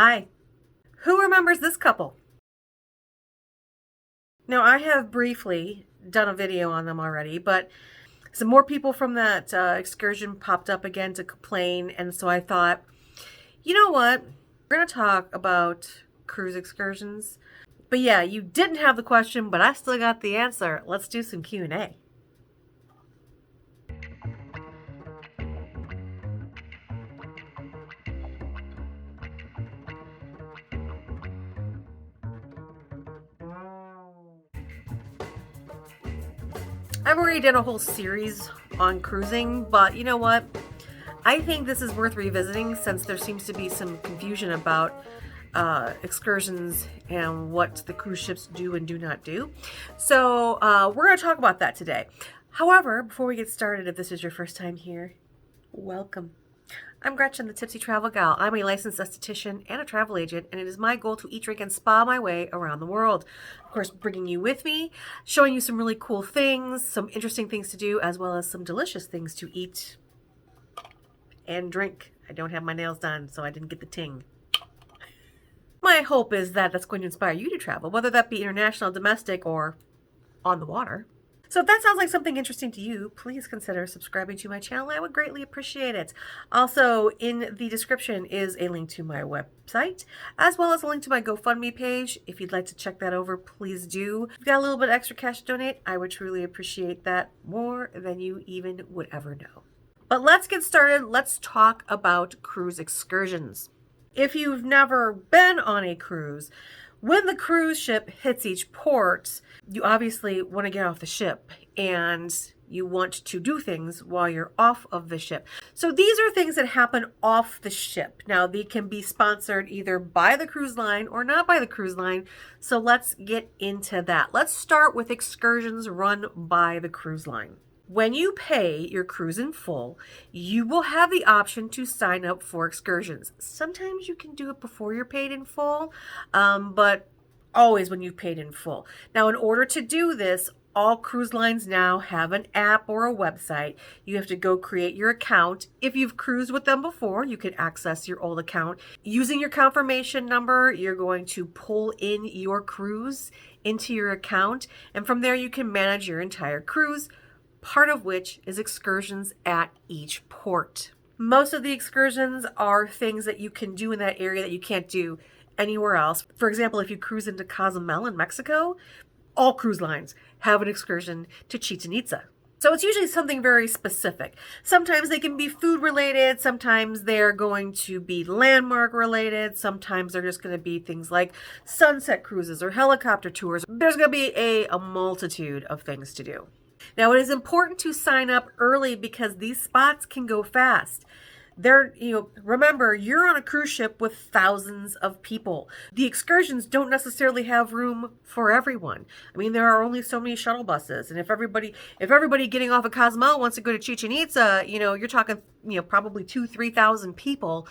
Hi. Who remembers this couple? Now, I have briefly done a video on them already, but some more people from that excursion popped up again to complain, and so I thought, you know what? We're going to talk about cruise excursions. But yeah, you didn't have the question, but I still got the answer. Let's do some Q&A. I've already done a whole series on cruising, but you know what? I think this is worth revisiting since there seems to be some confusion about excursions and what the cruise ships do and do not do. So we're going to talk about that today. However, before we get started, if this is your first time here, welcome. I'm Gretchen, the Tipsy Travel Gal. I'm a licensed esthetician and a travel agent, and it is my goal to eat, drink, and spa my way around the world. Of course, bringing you with me, showing you some really cool things, some interesting things to do, as well as some delicious things to eat and drink. I don't have my nails done, so I didn't get the ting. My hope is that that's going to inspire you to travel, whether that be international, domestic, or on the water. So if that sounds like something interesting to you, please consider subscribing to my channel. I would greatly appreciate it. Also, in the description is a link to my website, as well as a link to my GoFundMe page. If you'd like to check that over, please do. If you've got a little bit extra cash to donate, I would truly appreciate that more than you even would ever know. But let's get started. Let's talk about cruise excursions. If you've never been on a cruise, when the cruise ship hits each port, you obviously want to get off the ship and you want to do things while you're off of the ship. So these are things that happen off the ship. Now, they can be sponsored either by the cruise line or not by the cruise line. So let's get into that. Let's start with excursions run by the cruise line. When you pay your cruise in full, you will have the option to sign up for excursions. Sometimes you can do it before you're paid in full, but always when you've paid in full. Now, in order to do this, all cruise lines now have an app or a website. You have to go create your account. If you've cruised with them before, you can access your old account. Using your confirmation number, you're going to pull in your cruise into your account, and from there you can manage your entire cruise, part of which is excursions at each port. Most of the excursions are things that you can do in that area that you can't do anywhere else. For example, if you cruise into Cozumel in Mexico, all cruise lines have an excursion to Chichen Itza. So it's usually something very specific. Sometimes they can be food related, sometimes they're going to be landmark related, sometimes they're just going to be things like sunset cruises or helicopter tours. There's going to be a multitude of things to do. Now, it is important to sign up early because these spots can go fast. Remember, you're on a cruise ship with thousands of people. The excursions don't necessarily have room for everyone. I mean, there are only so many shuttle buses, and if everybody getting off of Cozumel wants to go to Chichen Itza, you're talking, probably 2,000-3,000 people.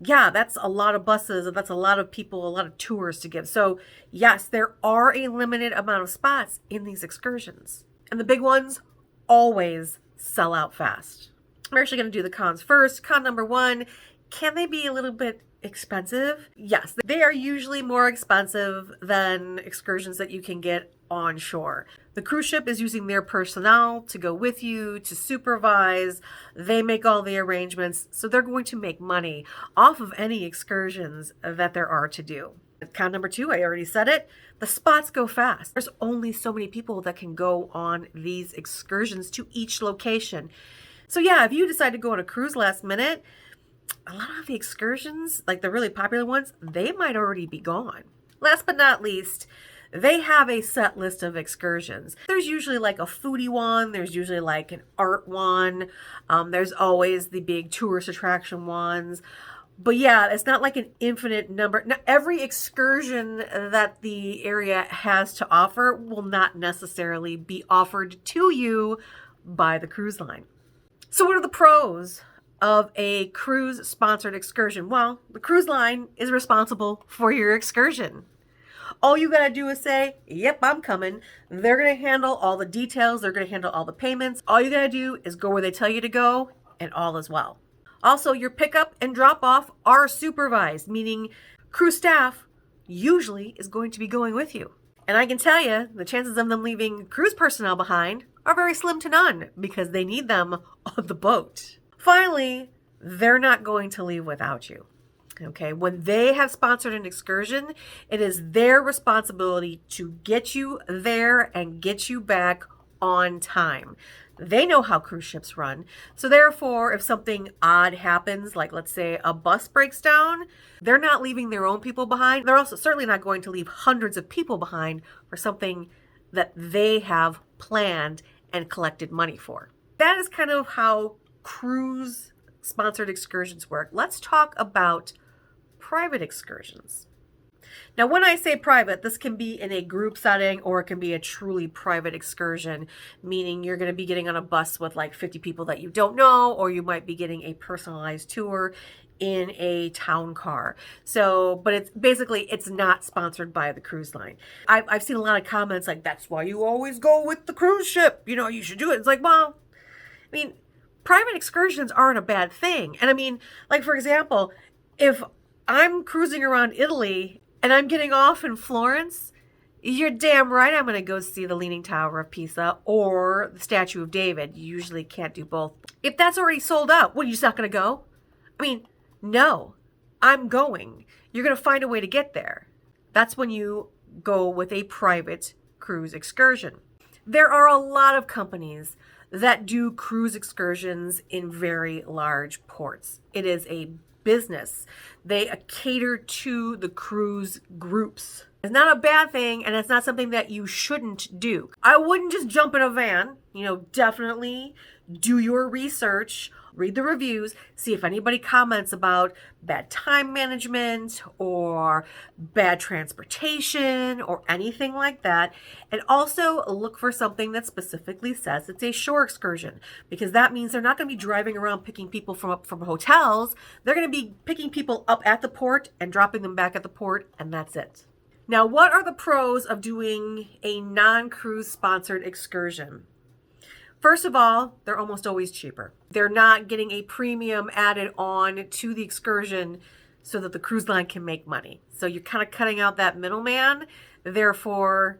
Yeah, that's a lot of buses, and that's a lot of people, a lot of tours to give. So yes, there are a limited amount of spots in these excursions. And the big ones always sell out fast. I'm actually going to do the cons first. Con number one, can they be a little bit expensive? Yes, they are usually more expensive than excursions that you can get on shore. The cruise ship is using their personnel to go with you, to supervise. They make all the arrangements, so they're going to make money off of any excursions that there are to do. Con number two, I already said it, the spots go fast. There's only so many people that can go on these excursions to each location. So yeah, if you decide to go on a cruise last minute, a lot of the excursions, like the really popular ones, they might already be gone. Last but not least, they have a set list of excursions. There's usually like a foodie one, there's usually like an art one, there's always the big tourist attraction ones. But yeah, it's not like an infinite number. Now, every excursion that the area has to offer will not necessarily be offered to you by the cruise line. So what are the pros of a cruise sponsored excursion? Well, the cruise line is responsible for your excursion. All you got to do is say, yep, I'm coming. They're going to handle all the details. They're going to handle all the payments. All you got to do is go where they tell you to go, and all is well. Also, your pickup and drop off are supervised, meaning cruise staff usually is going to be going with you. And I can tell you, the chances of them leaving cruise personnel behind are very slim to none because they need them on the boat. Finally, they're not going to leave without you. Okay, when they have sponsored an excursion, it is their responsibility to get you there and get you back on time. They know how cruise ships run. So therefore, if something odd happens, like let's say a bus breaks down, they're not leaving their own people behind. They're also certainly not going to leave hundreds of people behind for something that they have planned and collected money for. That is kind of how cruise sponsored excursions work. Let's talk about private excursions. Now, when I say private, this can be in a group setting or it can be a truly private excursion, meaning you're going to be getting on a bus with like 50 people that you don't know, or you might be getting a personalized tour in a town car. So, but it's not sponsored by the cruise line. I've seen a lot of comments like, that's why you always go with the cruise ship. You know, you should do it. It's like, well, I mean, private excursions aren't a bad thing. And I mean, like, for example, if I'm cruising around Italy and I'm getting off in Florence, you're damn right I'm going to go see the Leaning Tower of Pisa or the Statue of David. You usually can't do both. If that's already sold out, what, are you just not going to go? I mean, no, I'm going. You're going to find a way to get there. That's when you go with a private cruise excursion. There are a lot of companies that do cruise excursions in very large ports. It is a business. They cater to the cruise groups. It's not a bad thing, and it's not something that you shouldn't do. I wouldn't just jump in a van. Definitely do your research, read the reviews, see if anybody comments about bad time management or bad transportation or anything like that. And also look for something that specifically says it's a shore excursion, because that means they're not going to be driving around picking people from hotels. They're going to be picking people up at the port and dropping them back at the port, and that's it. Now, what are the pros of doing a non-cruise sponsored excursion? First of all, they're almost always cheaper. They're not getting a premium added on to the excursion so that the cruise line can make money. So you're kind of cutting out that middleman. Therefore,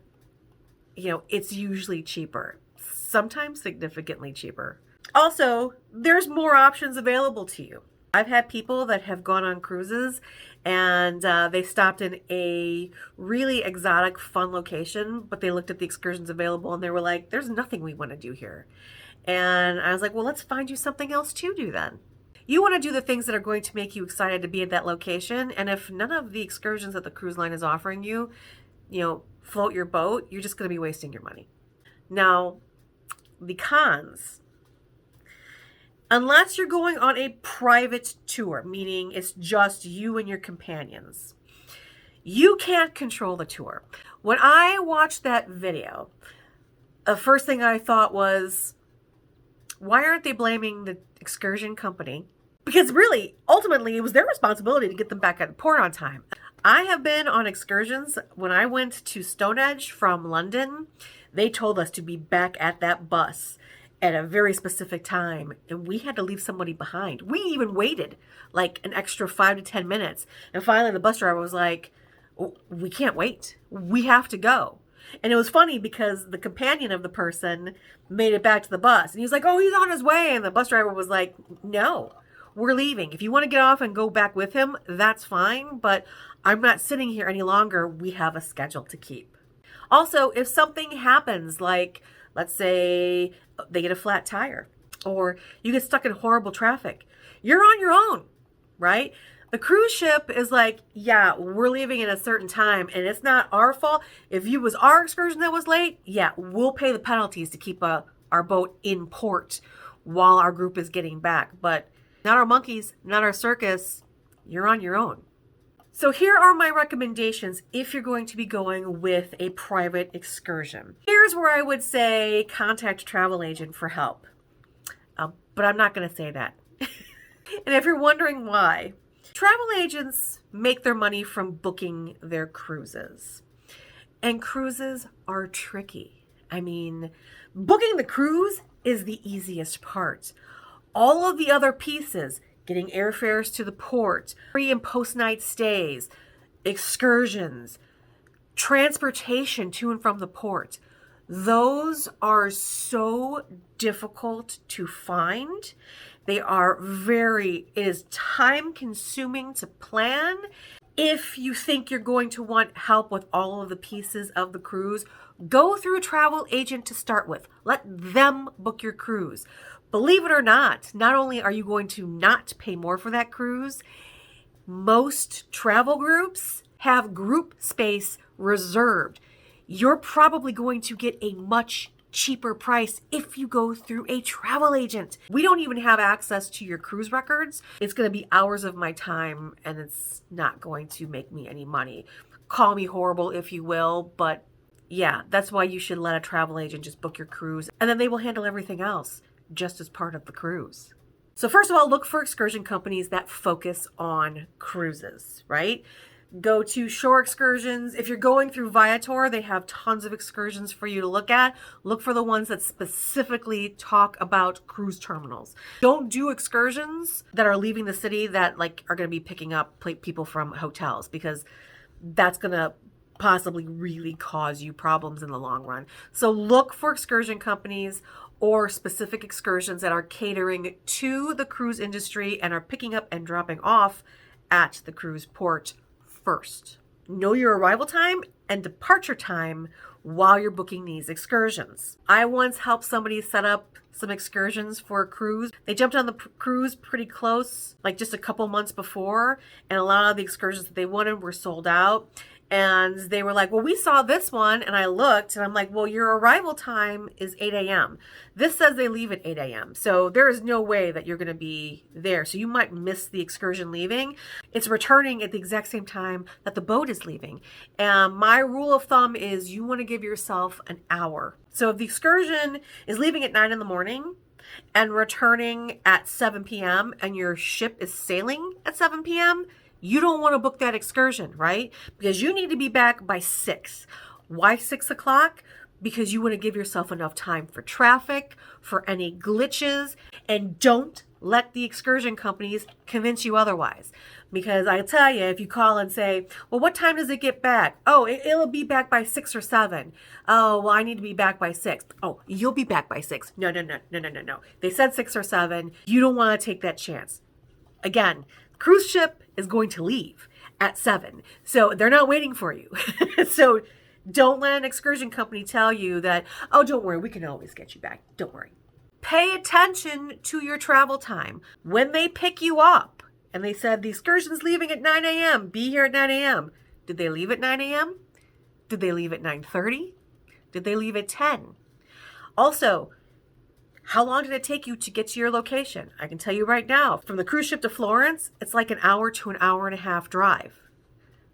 it's usually cheaper, sometimes significantly cheaper. Also, there's more options available to you. I've had people that have gone on cruises and they stopped in a really exotic, fun location, but they looked at the excursions available and they were like, there's nothing we want to do here. And I was like, well, let's find you something else to do then. You want to do the things that are going to make you excited to be at that location. And if none of the excursions that the cruise line is offering you, float your boat, you're just going to be wasting your money. Now, the cons. Unless you're going on a private tour, meaning it's just you and your companions, you can't control the tour. When I watched that video, the first thing I thought was, why aren't they blaming the excursion company? Because really, ultimately, it was their responsibility to get them back at port on time. I have been on excursions. When I went to Stonehenge from London, they told us to be back at that bus at a very specific time, and we had to leave somebody behind. We even waited like an extra 5 to 10 minutes. And finally the bus driver was like, we can't wait. We have to go. And it was funny because the companion of the person made it back to the bus. And he was like, oh, he's on his way. And the bus driver was like, no, we're leaving. If you want to get off and go back with him, that's fine. But I'm not sitting here any longer. We have a schedule to keep. Also, if something happens, like let's say they get a flat tire or you get stuck in horrible traffic, you're on your own, right? The cruise ship is like, yeah, we're leaving at a certain time and it's not our fault. If it was our excursion that was late, yeah, we'll pay the penalties to keep our boat in port while our group is getting back. But not our monkeys, not our circus. You're on your own. So here are my recommendations if you're going to be going with a private excursion. Here's where I would say contact a travel agent for help. But I'm not going to say that. And if you're wondering why, travel agents make their money from booking their cruises. And cruises are tricky. I mean, booking the cruise is the easiest part. All of the other pieces, getting airfares to the port, pre and post night stays, excursions, transportation to and from the port. Those are so difficult to find. It is time consuming to plan. If you think you're going to want help with all of the pieces of the cruise, go through a travel agent to start with. Let them book your cruise. Believe it or not only are you going to not pay more for that cruise, most travel groups have group space reserved. You're probably going to get a much cheaper price if you go through a travel agent. We don't even have access to your cruise records. It's going to be hours of my time and it's not going to make me any money. Call me horrible if you will, but yeah, that's why you should let a travel agent just book your cruise and then they will handle everything else just as part of the cruise. So first of all, look for excursion companies that focus on cruises, right? Go to shore excursions. If you're going through Viator, they have tons of excursions for you to look at. Look for the ones that specifically talk about cruise terminals. Don't do excursions that are leaving the city that are going to be picking up people from hotels, because that's going to possibly really cause you problems in the long run. So look for excursion companies or specific excursions that are catering to the cruise industry and are picking up and dropping off at the cruise port first. Know your arrival time and departure time while you're booking these excursions. I once helped somebody set up some excursions for a cruise. They jumped on the cruise pretty close, just a couple months before, and a lot of the excursions that they wanted were sold out. And they were like, well, we saw this one. And I looked and I'm like, well, your arrival time is 8 a.m. This says they leave at 8 a.m. So there is no way that you're going to be there. So you might miss the excursion leaving. It's returning at the exact same time that the boat is leaving. And my rule of thumb is you want to give yourself an hour. So if the excursion is leaving at 9 in the morning and returning at 7 p.m. and your ship is sailing at 7 p.m., you don't want to book that excursion, right? Because you need to be back by 6. Why 6 o'clock? Because you want to give yourself enough time for traffic, for any glitches, and don't let the excursion companies convince you otherwise. Because I tell you, if you call and say, well, what time does it get back? Oh, it'll be back by 6 or 7. Oh, well, I need to be back by 6. Oh, you'll be back by 6. No. They said 6 or 7. You don't want to take that chance. Again, cruise ship is going to leave at 7. So they're not waiting for you. So don't let an excursion company tell you that, oh, don't worry, we can always get you back. Don't worry. Pay attention to your travel time. When they pick you up and they said the excursion's leaving at 9 a.m., be here at 9 a.m. Did they leave at 9 a.m.? Did they leave at 9:30? Did they leave at 10? Also, how long did it take you to get to your location? I can tell you right now, from the cruise ship to Florence, it's like an hour to an hour and a half drive,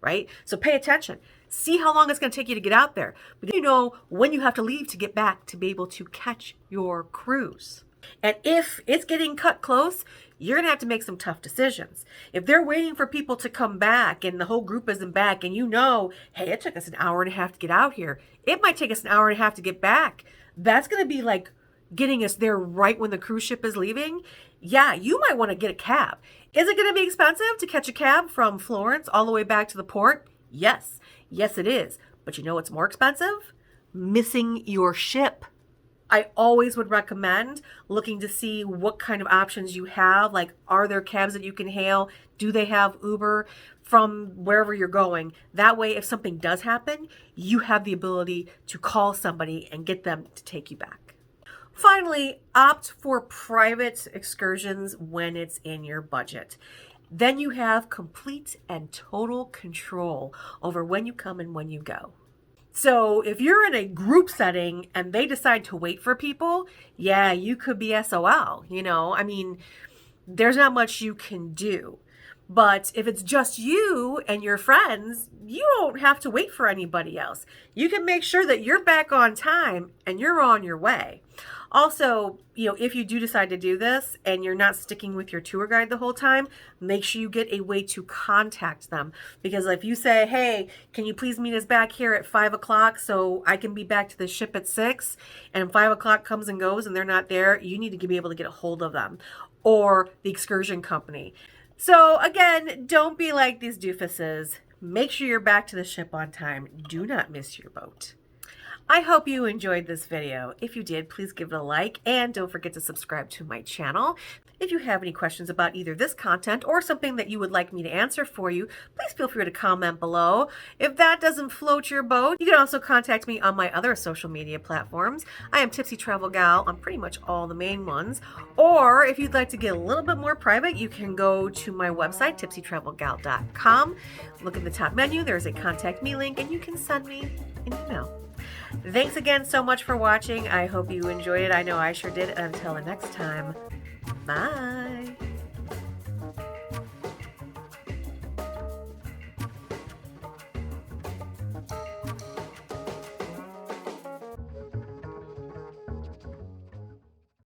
right? So pay attention. See how long it's going to take you to get out there. But you know when you have to leave to get back to be able to catch your cruise. And if it's getting cut close, you're going to have to make some tough decisions. If they're waiting for people to come back and the whole group isn't back and hey, it took us an hour and a half to get out here. It might take us an hour and a half to get back. That's going to be getting us there right when the cruise ship is leaving. Yeah, you might want to get a cab. Is it going to be expensive to catch a cab from Florence all the way back to the port? Yes, it is. But you know what's more expensive? Missing your ship. I always would recommend looking to see what kind of options you have. Are there cabs that you can hail? Do they have Uber from wherever you're going? That way, if something does happen, you have the ability to call somebody and get them to take you back. Finally, opt for private excursions when it's in your budget. Then you have complete and total control over when you come and when you go. So if you're in a group setting and they decide to wait for people, yeah, you could be SOL. There's not much you can do. But if it's just you and your friends, you don't have to wait for anybody else. You can make sure that you're back on time and you're on your way. Also, if you do decide to do this and you're not sticking with your tour guide the whole time, make sure you get a way to contact them. Because if you say, hey, can you please meet us back here at 5 o'clock so I can be back to the ship at 6, and 5 o'clock comes and goes and they're not there, you need to be able to get a hold of them. or the excursion company. So again, don't be like these doofuses. Make sure you're back to the ship on time. Do not miss your boat. I hope you enjoyed this video. If you did, please give it a like and don't forget to subscribe to my channel. If you have any questions about either this content or something that you would like me to answer for you, please feel free to comment below. If that doesn't float your boat, you can also contact me on my other social media platforms. I am Tipsy Travel Gal on pretty much all the main ones. Or if you'd like to get a little bit more private, you can go to my website, tipsytravelgal.com. Look at the top menu, there's a contact me link, and you can send me an email. Thanks again so much for watching. I hope you enjoyed it. I know I sure did. Until the next time, bye.